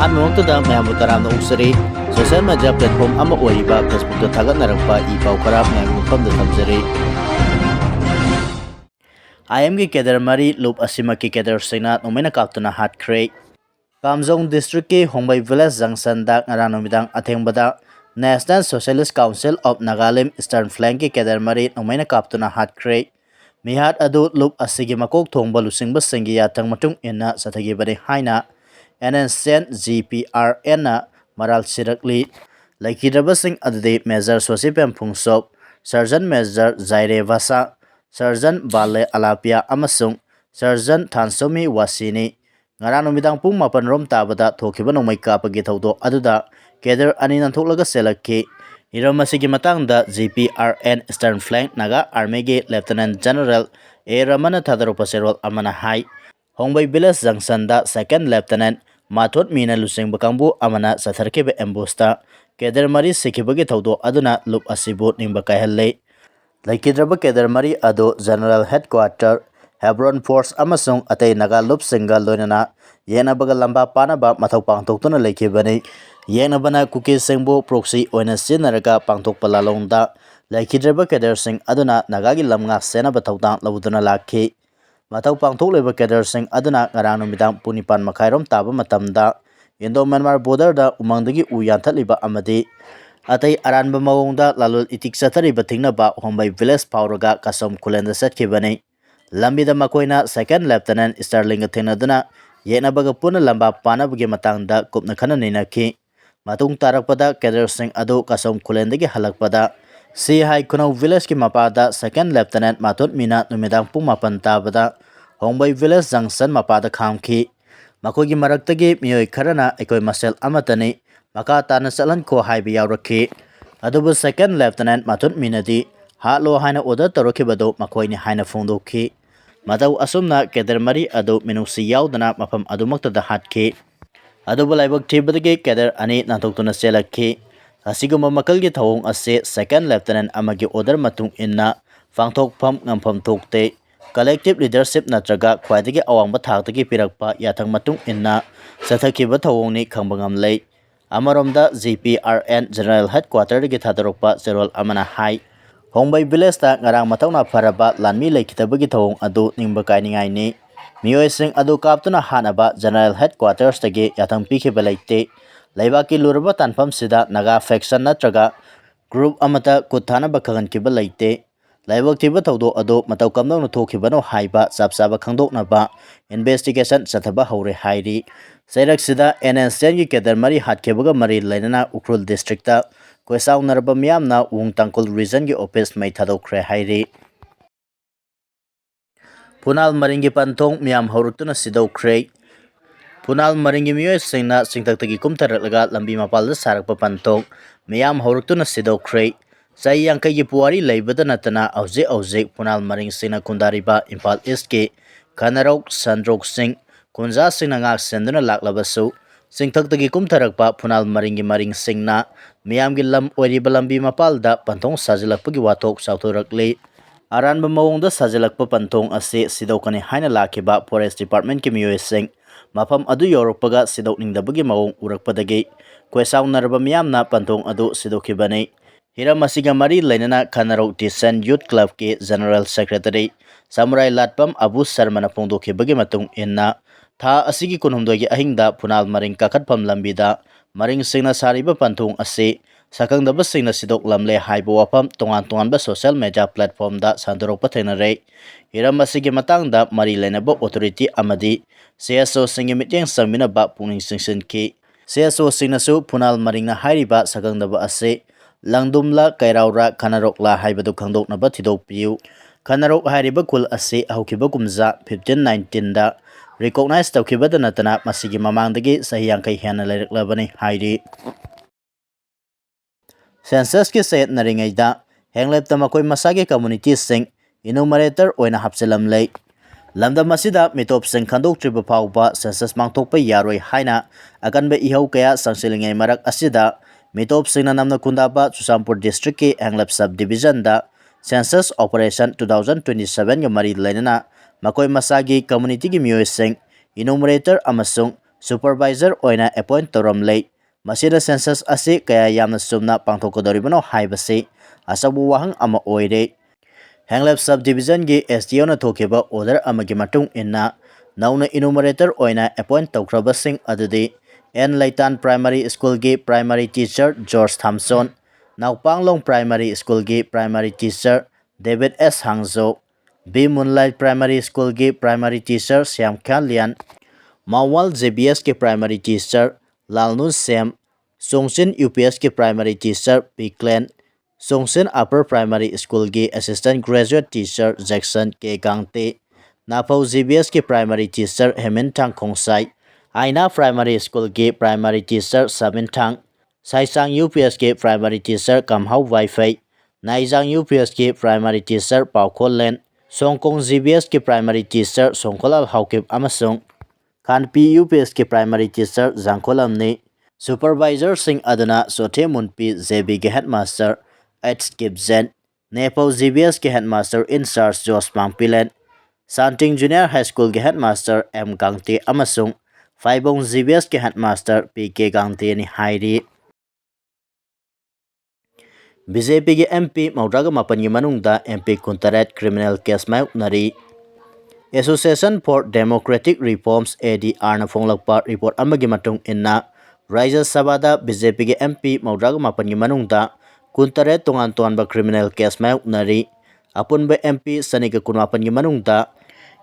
ꯑꯍꯥꯟꯕꯃꯛꯇꯗ ꯃꯌꯥꯝꯕꯨ ꯇꯔꯥꯝꯅ ꯑꯣꯛꯆꯔꯤ social media platform ꯑꯃ ꯑꯣꯏꯔꯤꯕ ꯐꯦꯁꯕꯨꯛꯇ ꯊꯥꯒꯠꯅꯔꯛꯄ ꯏ ꯄꯥꯎ ꯈꯔ ꯃꯌꯥꯝꯒꯤ ꯃꯐꯝꯗ ꯊꯝꯖꯔꯤ IMꯒꯤ ꯀꯦꯗꯔ ꯃꯔꯤ ꯂꯨꯞ ꯑꯁꯤꯃꯛꯀꯤ ꯀꯦꯗꯔꯁꯤꯡꯅ ꯅꯣꯡꯃꯩꯅ ꯀꯥꯞꯇꯨꯅ ꯍꯥꯠꯈ꯭ꯔꯦ ꯀꯥꯝꯖꯣꯡ ꯗꯤꯁꯇ꯭ꯔꯤꯛꯀꯤ ꯍꯣꯡꯕꯩ ꯚꯤꯂꯦꯖ ꯖꯪꯁꯟꯗ ꯉꯔꯥꯡ ꯅꯨꯃꯤꯗꯥꯡ ꯑꯊꯦꯡꯕꯗ national socialist council of Nagaland eastern ꯐ꯭ꯂꯦꯡꯀꯤ ꯀꯦꯗꯔ ꯃꯔꯤ ꯅꯣꯡꯃꯩꯅ ꯀꯥꯞꯇꯨꯅ ꯍꯥꯠꯈ꯭ꯔꯦ ꯃꯤꯍꯥꯠ ꯑꯗꯨ ꯂꯨꯞ ꯑꯁꯤꯒꯤ ꯃꯀꯣꯛ ꯊꯣꯡꯕ ꯂꯨꯆꯤꯡꯕꯁꯤꯡꯒꯤ ꯌꯥꯊꯪ ꯃꯇꯨꯡ ꯏꯟꯅ ꯆꯠꯊꯈꯤꯕꯅꯤ ꯍꯥꯏꯅ NNCN GPRNꯅ ꯃꯔꯥꯜ ꯁꯤꯔꯛꯂꯤ ꯂꯩꯈꯤꯗ꯭ꯔꯕꯁꯤꯡ ꯑꯗꯨꯗꯤ ꯃꯦꯖꯔ ꯁꯣꯁꯤꯄꯦꯝ ꯐꯨꯡꯁꯣꯞ ꯁꯔꯖꯟ ꯃꯦꯖꯔ ꯖꯥꯏꯔꯦ ꯚꯥꯁꯥ ꯁꯔꯖꯟ ꯕꯥꯂꯦ ꯑꯂꯥꯄꯤꯌꯥ ꯑꯃꯁꯨꯡ surgeon ꯊꯥꯟꯁꯣꯃꯤ ꯋꯥꯁꯤꯅꯤ ngarang numidang pung 8 rom tabada thokiba nongmai kapagi thaudo aduda keder ani nantholaga selakki hiram asigi matangda GPRN Eastern Flank Naga Army gi Lieutenant General A Ramana Thadaropa Serol amana hai Hongbai Village Junction da Second Lieutenant Mathot Mina Lusing Bakangbu amana satharkiba ambusta keder mari sikibagi thaudo aduna lup asibu ningba kaihallei laikidraba keder mari ado General Headquarter Hebron Force amasung atay naga lup singa loinana yena baga lamba pana ba mathau pangtoktuna laikibani yena bana kuki singbu proxy oina sinaraga pangtok palalongda laikidraba keder sing aduna naga gi lamnga sena bathauda lawuduna lakhi mathau pangtok leba keder sing aduna ngarang numidang punipan makhairom taba matamda Indo Myanmar border da umangdagi u yanthaliba amadi atay aranba mawongda lalul itik sathariba thingnaba Hombai Village Pauraga Kasom Khulenda satkibani Lambida makoina Second Lieutenant Sterling thenaduna yenabaga puna lamba panabagi matangda kupna khana ninaki matung tarakpada keder sing adu Kasom Khulendagi halakpada si hai kunau village ki mapada Second Lieutenant Mathot Mina numidang pung 8 tabada Hombai Village Junction mapada khamki makogi maraktagi miyoi kharana ekoi masel amatani maka tana chalan ko haibi yawrakhi adubu Second Lieutenant Mathot Minadi halo haina order torokibado makoini haina phongdokhi Madau asumna keder mari adu minusi yaudana mafam adumakta hatki adubu laibak thibadagi keder ani nantoktuna selakhi asiguma makalgi thawong ase Second Lieutenant amagi order matung inna phangthokpham ngampham thokte collective leadership natraga khwaidagi awangba thaktagi pirakpa yathang matung inna sathakiba thawongni khangbangam lei amaromda GPRN General Headquarter gi thadarokpa Serol amana hai Hombai Village ta ngarang matawna faraba lanmi laikitabagi thawong adu ningba kainingai ni miyoi sing adu kaptuna hanaba General Headquarters tagi yathang pikhiba laite laibaki luraba tanfam sida naga faction natraga group amata kuthana bakhagan kiba laite laibak thiba thawdo adu mataw kamdong thokibano haiba chapchaba khangdoknaba investigation chathaba hore hairi sairak sida NNCN gi kedar mari hatkebaga mari lainana Ukhrul district ta Koisau narba miyamna Wung TANGKHULGI region gi office mai thadokkhre hairi Punal maringi panthong miyam hauruktuna sidokkhre Punal maringi miyoi singna singtaktagi kumtharaklaga lambi mapalda sarakpa panthong miyam hauruktuna sidokkhre Sai yangkai puari laibada natana auze Punal maring singna kundariba Impal East ki Kanarok Sandrok Singh kunja singna ngak senduna laklabasu singtaktagi kumtharakpa Punal maringi maring singna miyamgi lam oiriba lambi mapalda panthong sajilakpagi wathok sauthorakli aranba mawongda sajilakpa panthong ase sidokani haina lakhiba Forest Department ki miyoi sing mafam adu yorokpaga sidokningdabagi mawong urakpadagi Koisau narba miyamna panthong adu sidokhibani Hiram asiga mari lainana Kanarok Descent Youth Club ki General Secretary Samurai Latpam Abu Sarmana phongdokhibagi matung inna tha asigi kunhumdogi ahingda Punal maring kakhatpham lambida maring singna sariba panthong ase sakangdaba singna sidok lamle haibo wafam tongan social media platform da sandorokpa thenare hiram asigi matangda mari lainaba authority amadi CSO singi mityeng sangminaba pungning singsinki CSO singnasu Punal maringna hairiba sakangdaba ase Langdumla Kairaura Kanarokla haibadu khangdoknaba thidokpiu Kanarok hairiba kul ase ahukhiba kumza 1519 da recognize tawkhibada natana masigi mamangdagi sahi yangkai hena laireklabani hairi Census ki set naringaida henglep tamakoi masagi community sing enumerator oina hapselam lei lamda masida mitop sing khandok triba phawba census mangthokpa yaroi haina akanba ihau kaya sangsilingai marak asida mitop singna namna kundaba Chusampur district ki henglep subdivision da census operation 2027 ga mari lainana makoi masagi community gi miyoi sing enumerator amasung supervisor oina appoint toramlei masida census asi kaya yamna sumna pangthokodoribano haibasi asabu wahang ama oire Hanglap subdivision gi SDO na thokiba order amagi matung inna nauna enumerator oina appoint tawkrabasing adudi N Laitan Primary School gi primary teacher George Thompson Naupanglong Primary School gi primary teacher David S Hangzo B Moonlight Primary School gi primary teacher Siam Kalian Mawal JBS के primary teacher Lalnu Sem Songsin UPS के primary teacher Piklen Songsin upper primary school के assistant graduate teacher Jackson K Gangte Naphou JBS के primary teacher Hemin Tang Khongsai Aina primary school के primary teacher Sabin Tang Saisang UPS के primary teacher Kamhau Vaiphei Naijang UPS के primary teacher Paukholen Songkong JBS के primary teacher Songkholal Haokip Amsong Kanpi UPS के primary teacher Jangkholam ने supervisor Singh अदना सोथे मुनपी जेबी के हेडमास्टर एच किपजेन नेपो JBS के headmaster in charge Jose Mangpilen Santing junior high school के headmaster M Gangte Amsung Phaibong JBS के हेडमास्टर PK गांगते नि हाइरी BJP के MP मौद्राग मापन की मनुंगदा MP कुंतरेट क्रिमिनल केस मायुकनरी Association for Democratic Reforms ADR na fonglakpa report amagi matung inna Rajya Sabha da BJP ge MP maudrag mapan gi manungda kuntare tongan tonba criminal case mayuknari apunba MP sanika kunmapan gi manungda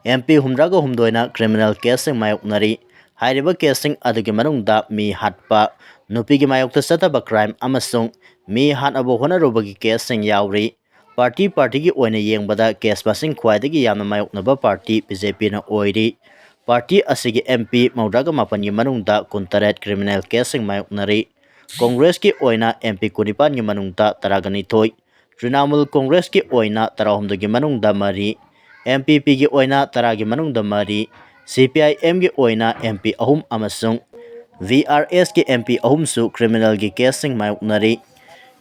MP humdraga humdoina criminal case mayuknari hairiba casing adugi manungda mi hatpa nupi gi mayukta sataba crime amasung mi hanabo honarubagi casing yauri Party ki oina yengbada case passing khwaidagi yamna mayoknaba party BJP na oiri party asigi MP maudraga mapan gi manungda kuntaret criminal casing mayoknari Congress ki oina MP kunipan gi manungda taragani thoi Trinamool Congress ki oina tarahumda gi manungda mari MPP gi oina taragi manungda mari CPIM gi oina MP ahum amasung VRS ki MP ahum su criminal gi casing mayoknari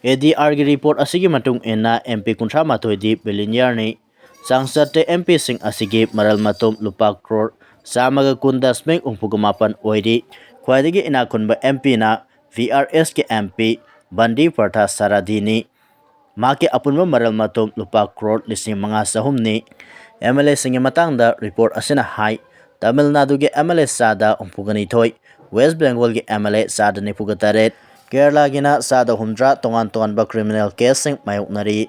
ADR की report असिगी मतुंग इन्ना MP कुंठा माथोइदी billionaire ने सांसद MP Singh असिगी मरल मतुम लुपा crore सामग कुंदस्मेंग उंपुगमापन ओइदी ख्वाइदगी इनाकुनब MP ना VRS के MP बंदी प्रथा साराधीनी मा के अपुनब मरल मतुम लुपा करोड़ लिसिंग मंगा सहुमनी MLA सिंह मतंगदा रिपोर्ट असिना हाई तमिलनाडु के MLA सादा उंपुगनी थोई वेस्ट बंगाल के MLA सादा निपुगतरेट Kerala gina sada humdra tongan tongan ba criminal case sing mayuknari